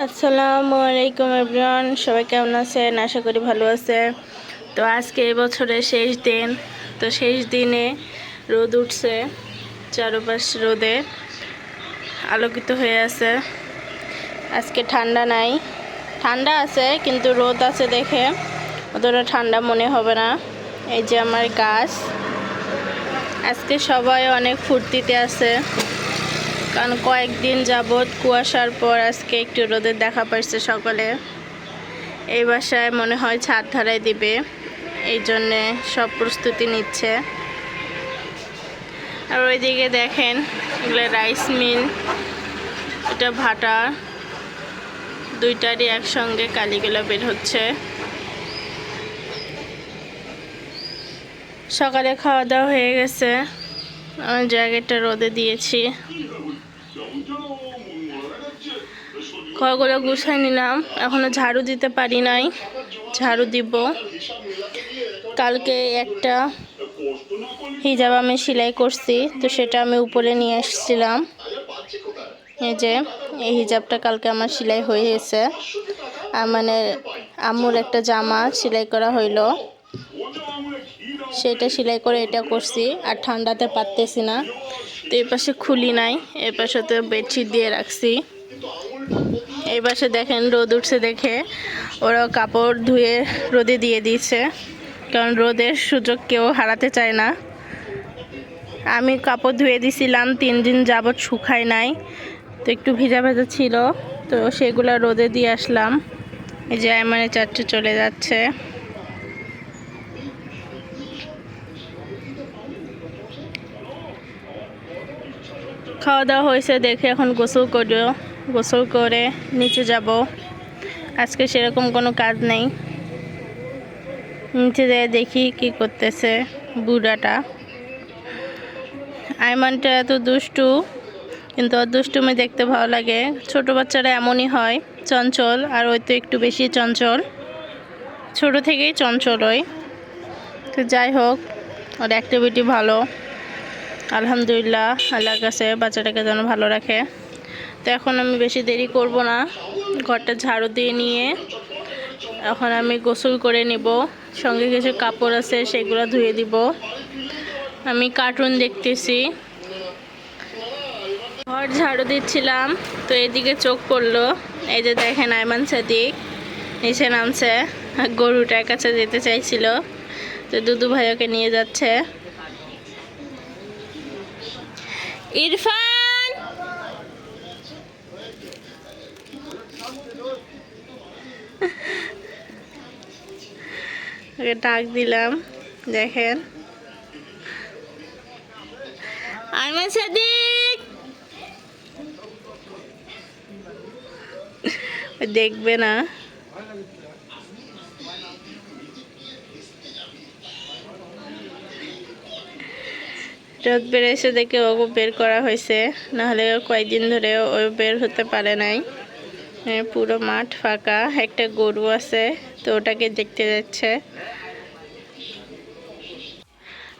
আসসালামু আলাইকুম এভরিওয়ান, সবাই কেমন আছেন? আশা করি ভালো আছে। তো আজকে এই বছরের শেষ দিন, তো শেষ দিনে রোদ উঠছে, চারপাশ রোদে আলোকিত হয়ে আছে। আজকে ঠান্ডা নাই, ঠান্ডা আছে কিন্তু রোদ আছে দেখে অতটা ঠান্ডা মনে হবে না। এই যে আমার গাছ, আজকে সবাই অনেক ফুর্তিতে আছে, কারণ কয়েকদিন যাবৎ কুয়াশার পর আজকে একটু রোদের দেখা পাইছে সকালে। এই বাসায় মনে হয় ছাদ ঢালাই দিবে, এই জন্যে সব প্রস্তুতি নিচ্ছে। আর ওইদিকে দেখেন, এগুলো রাইস মিল, এটা ভাটা, দুইটারই একসঙ্গে কালিগুলো বের হচ্ছে। সকালে খাওয়া দাওয়া হয়ে গেছে, আমি জায়গাটা রোদে দিয়েছি। ঘরগুলো গুছাই নিলাম, এখনো ঝাড়ু দিতে পারি নাই, ঝাড়ু দিব। কালকে একটা হিজাব আমি সেলাই করছি, তো সেটা আমি উপরে নিয়ে এসেছিলাম। এই যে এই হিজাবটা কালকে আমার সেলাই হয়েছে, মানে আম্মুর একটা জামা সেলাই করা হইলো, সেটা সেলাই করে এটা করছি। আর ঠান্ডাতে পারতেছি না, তো এই পাশে খুলি নাই, এই পাশে তো বেডশিট দিয়ে রাখছি। এই পাশে দেখেন রোদ উঠছে দেখে ওরা কাপড় ধুয়ে রোদে দিয়ে দিয়েছে, কারণ রোদের সুযোগ কেউ হারাতে চায় না। আমি কাপড় ধুয়ে দিছিলাম, 3 দিন যাবৎ শুকায় নাই, তো একটু ভিজা ভেজা ছিল, তো সেগুলো রোদে দিয়ে আসলাম। এই যে মানে চারটে চলে যাচ্ছে। খাওয়া দাওয়া হয়েছে দেখে এখন গোসল করে নিচে যাব। আজকে সেরকম কোনো কাজ নেই, নিচে যেয়ে দেখি কি করতেছে বুড়াটা। আইমানটা এত দুষ্টু, কিন্তু ওর দুষ্টুমি দেখতে ভালো লাগে। ছোট বাচ্চারা এমনই হয়, চঞ্চল, আর ওই তো একটু বেশি চঞ্চল, ছোট থেকেই চঞ্চল হয়। তো যাই হোক, ওর অ্যাক্টিভিটি ভালো, আলহামদুলিল্লাহ, আল্লাহর কাছে বাচ্চাটাকে যেন ভালো রাখে। তো এখন আমি বেশি দেরি করব না, ঘরটা ঝাড়ু দিয়ে নিয়ে এখন আমি গোসল করে নেব। সঙ্গে কিছু কাপড় আছে, সেগুলো ধুয়ে দিব। আমি কার্টুন দেখতেছি, ঘর ঝাড়ু দিচ্ছিলাম, তো এদিকে চোখ পড়লো। এই যে দেখেন আইমান সাদিক নিচে নামছে, গরুটার কাছে যেতে চাইছিল, তো দুদু ভাই ওকে নিয়ে যাচ্ছে। ইরফান, ওকে ডাক দিলাম, দেখেন আইমান সাদিক দেখবে না। রোদ বেড়েছে দেখে ওকে বের করা হয়েছে, নাহলে কয়েকদিন ধরে ও বের হতে পারে নাই। পুরো মাঠ ফাঁকা, একটা গরু আছে, তো ওটাকে দেখতে যাচ্ছে।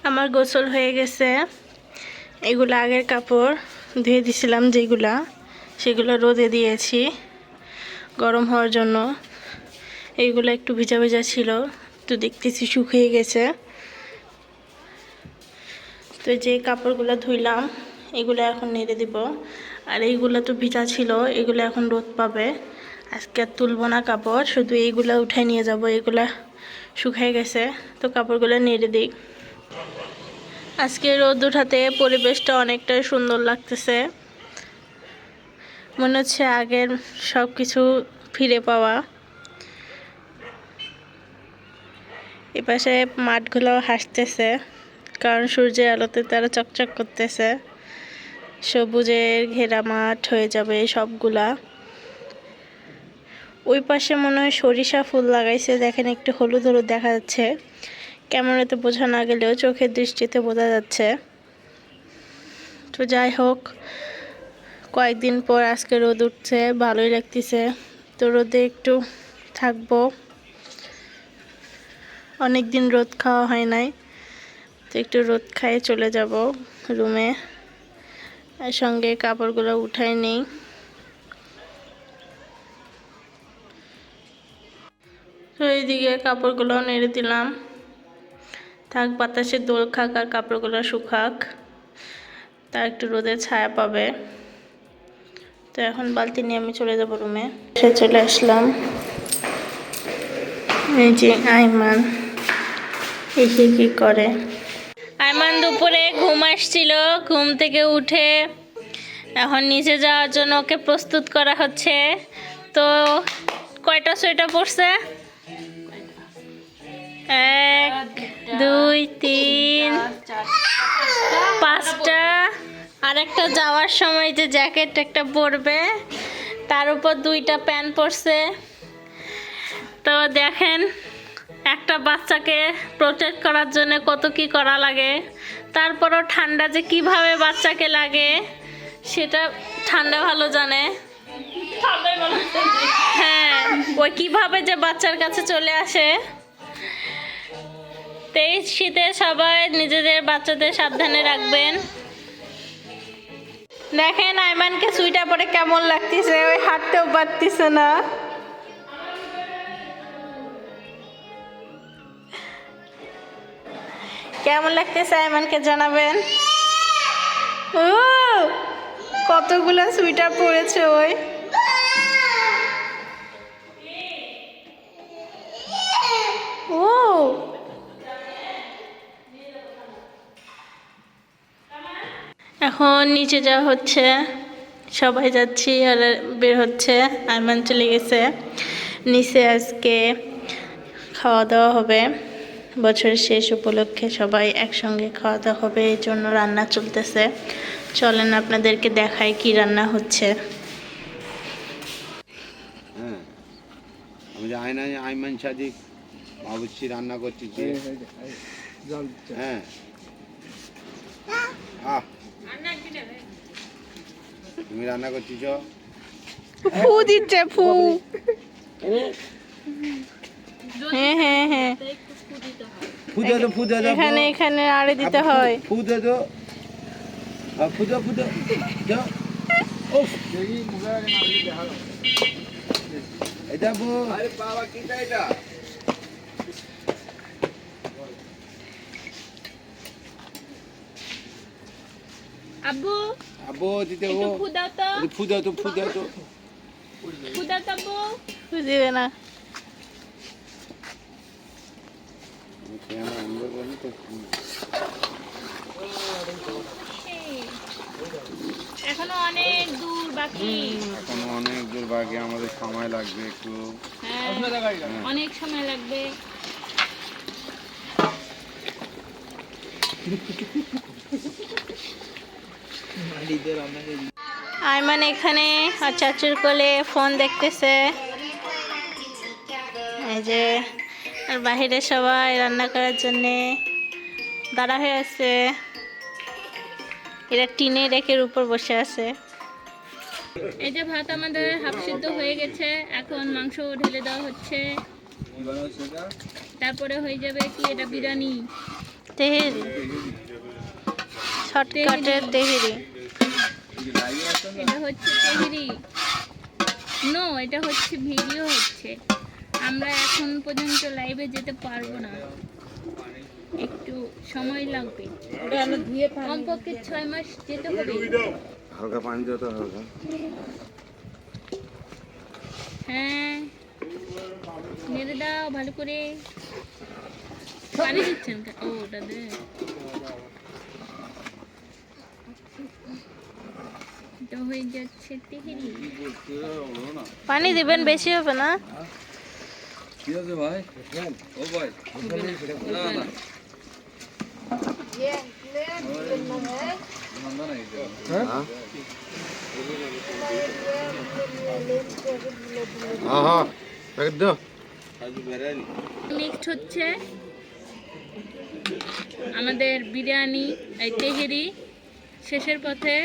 আমার গোসল হয়ে গেছে, এগুলো আগের কাপড় ধুয়ে দিছিলাম যেগুলা, সেগুলো রোদে দিয়েছি গরম হওয়ার জন্য। এইগুলো একটু ভিজা ভিজা ছিল, তো দেখতেছি শুকিয়ে গেছে। তো যে কাপড়গুলো ধুইলাম এগুলো এখন নেড়ে দিব, আর এইগুলো তো ভিজা ছিল, এগুলো এখন রোদ পাবে। আজকে আর তুলব না কাপড়, শুধু এইগুলো উঠাই নিয়ে যাব, এগুলা শুকিয়ে গেছে, তো কাপড়গুলো নেড়ে দিই। আজকে রোদ উঠাতে পরিবেশটা অনেকটাই সুন্দর লাগতেছে, মনে হচ্ছে আগের সব কিছু ফিরে পাওয়া। এপাশে মাঠগুলো হাসতেছে, কারণ সূর্যের আলোতে তারা চকচক করতেছে। সবুজের ঘেরা মাঠ হয়ে যাবে সবগুলা। ওই পাশে মনে হয় সরিষা ফুল লাগাইছে, দেখেন একটু হলুদ হলুদ দেখা যাচ্ছে, ক্যামেরাতে বোঝা না গেলেও চোখের দৃষ্টিতে বোঝা যাচ্ছে। তো যাই হোক, কয়েকদিন পর আজকে রোদ উঠছে, ভালোই লাগতেছে। তো রোদে একটু থাকবো, অনেক দিন রোদ খাওয়া হয় নাই, তো একটু রোদ খাইয়ে চলে যাব রুমে। আর সঙ্গে কাপড়গুলো উঠাই নেই। তো এইদিকে কাপড়গুলো নেড়ে দিলাম, থাক বাতাসে দোল খাক আর কাপড়গুলো শুকাক, তা একটু রোদের ছায়া পাবে। তো এখন বালতি নিয়ে আমি চলে যাবো রুমে। সে চলে আসলাম, এই যে আইমান এসে কি করে। আইমান দুপুরে ঘুম আসছিল, ঘুম থেকে উঠে এখন নিচে যাওয়ার জন্য ওকে প্রস্তুত করা হচ্ছে। তো কয়টা সোয়েটার পরছে? 1 2 3 5টা। আরেকটা যাওয়ার সময় যে জ্যাকেট একটা পরবে, তার উপর 2টা প্যান্ট পরছে। তো দেখেন একটা বাচ্চাকে প্রোটেক্ট করার জন্য কত কি করা লাগে। তারপরও ঠান্ডা যে কিভাবে বাচ্চাকে লাগে সেটা ঠান্ডা ভালো জানে। হ্যাঁ, ওই কিভাবে যে বাচ্চার কাছে চলে আসে। তো এই শীতে সবাই নিজেদের বাচ্চাদের সাবধানে রাখবেন। দেখেন আইমানকে সুইটার পরে কেমন লাগতেছে, ওই হাঁটতেও পারতেছে না। কেমন লাগতেছে আইমানকে জানাবেন। ও কতগুলো সুইটার পরেছে ওই। ও এখন নিচে যাওয়া হচ্ছে, সবাই যাচ্ছি আর বের হচ্ছে। আইমান চলে গেছে নিচে। আজকে খাওয়া দাওয়া হবে, বছরের শেষ উপলক্ষে সবাই একসঙ্গে খাওয়া দাওয়া হবে, এই জন্য রান্না চলতেছে। চলেন আপনাদেরকে দেখাই কি রান্না হচ্ছে। হ্যাঁ, আমি যে আইমান সাদিক বাবুর্চি রান্না করছি। হ্যাঁ, তুমি রান্না করছিস? ফু দিচ্ছে, ফু। হ্যাঁ হ্যাঁ হ্যাঁ, এখানে এখানে আড়ে দিতে হয়। আব্বু আব্বু দিতে ফু দাও তো, ফু দাও তো, ফু দাও তো। ফু দাও তো আব্বু। ফু দিবে না। এখনো অনেক দূর বাকি, এখনো অনেক দূর বাকি, আমাদের সময় লাগবে একটু। অনেক সময় লাগবে। আইমান এখানে আর চাচুর কোলে ফোন দেখতেছে। এই যে আর বাহিরে সবাই রান্না করার জন্যে দাঁড়া হয়ে আছে। এরা টিনের একের উপর বসে আছে। এই যে ভাত আমাদের হাফ সিদ্ধ হয়ে গেছে, এখন মাংস ঢেলে দেওয়া হচ্ছে। তারপরে হয়ে যাবে কি, এটা বিরিয়ানি, তেহেরি, শর্টকাটের তেহেরি। এটা হচ্ছে তেহেরি, নো এটা হচ্ছে ভিডিও হচ্ছে। আমরা এখন পর্যন্ত লাইভে যেতে পারবো না, একটু সময় লাগবে, কমপক্ষে 6 মাস যেতে হবে। হালকা পানি দিতে হবে। হ্যাঁ, নেড়ে দাও ভালো করে। পানি দিচ্ছেন? ও ওটা দে। এটা হয়ে যাচ্ছে তেহেরি। পানি দিবেন, বেশি হবে না। কি আছে ভাই? ও ভাই, না না নেক্সট হচ্ছে আমাদের বিরিয়ানি, এই তেহেরি শেষের পথে।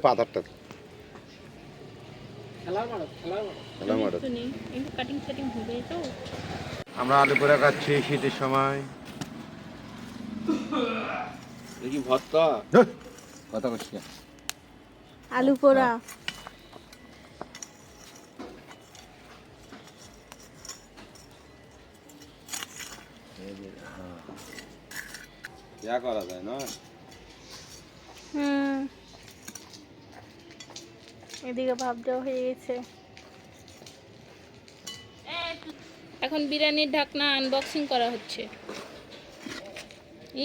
পাথরটা আমরা আলু পোড়া খাচ্ছি শীতের সময়। দেখি ভর্তা কথা করছি। আলু পোড়া ইয়া করা যায় না? এদিকে ভাব দেওয়া হয়ে গেছে। এখন বিরিয়ানির ঢাকনা আনবক্সিং করা হচ্ছে।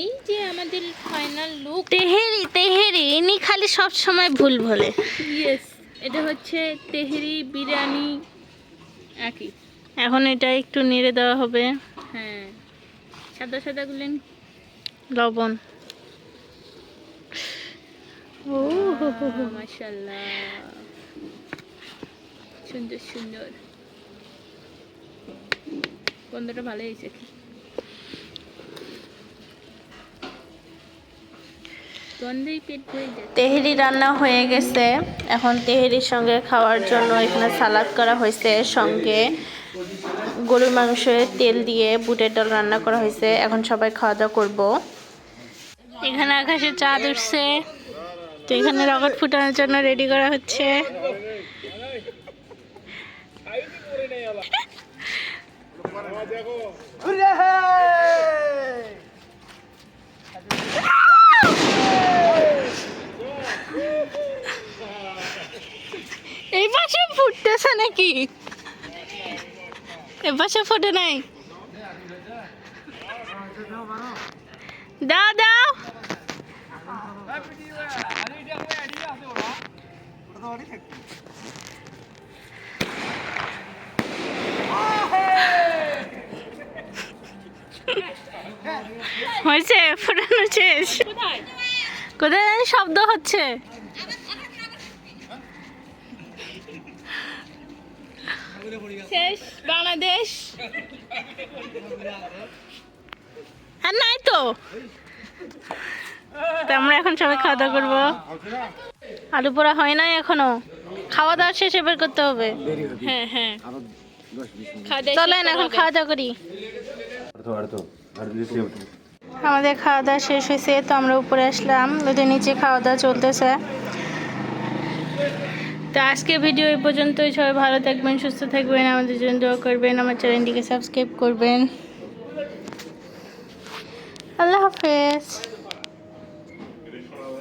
এই যে আমাদের ফাইনাল লুক। তেহেরি তেহেরি ইনি খালি সব সময় ভুল বলে। ইয়েস, এটা হচ্ছে তেহেরি বিরিয়ানি একই। এখন এটা একটু নেড়ে দেওয়া হবে। হ্যাঁ, সাদা সাদা গুলেন লবণ। ও মাশাআল্লাহ, সুন্দর সুন্দর, গন্ধটা ভালো হয়েছে। গন্ধেই পেট ভরে যায়। তেহেরি রান্না হয়ে গেছে। এখন তেহেরির সঙ্গে খাওয়ার জন্য এখানে সালাদ করা হয়েছে, সঙ্গে গরুর মাংসে তেল দিয়ে বুটের ডাল রান্না করা হয়েছে। এখন সবাই খাওয়া দাওয়া করবো। এখানে আকাশে চাঁদ উঠছে, তো এখানে রকেট ফুটানোর জন্য রেডি করা হচ্ছে। এই পাশে ফুটতেছে নাকি? এ পাশে ফুটে নাই। দাও দাও। হয়েছে, ফুটানো শেষ। কোথায় জানি শব্দ হচ্ছে। শেষ বাংলাদেশ। আর নাই তো, আমরা এখন সবাই খাওয়া দাওয়া করবো। আলু পোড়া হয় নাই এখনো, খাওয়া দাওয়া শেষে বের করতে হবে। হ্যাঁ হ্যাঁ, চলেন এখন খাওয়া দাওয়া করি। আমাদের খাওয়া দাওয়া শেষ হয়েছে, তো আমরা উপরে আসলাম, ওদের নিচে খাওয়া দাওয়া চলতেছে। তো আজকে ভিডিও এই পর্যন্তই। সবাই ভালো থাকবেন, সুস্থ থাকবেন, আমাদের জন্য দোয়া করবেন, আমার চ্যানেলটিকে সাবস্ক্রাইব করবেন। আল্লাহ হাফেজ।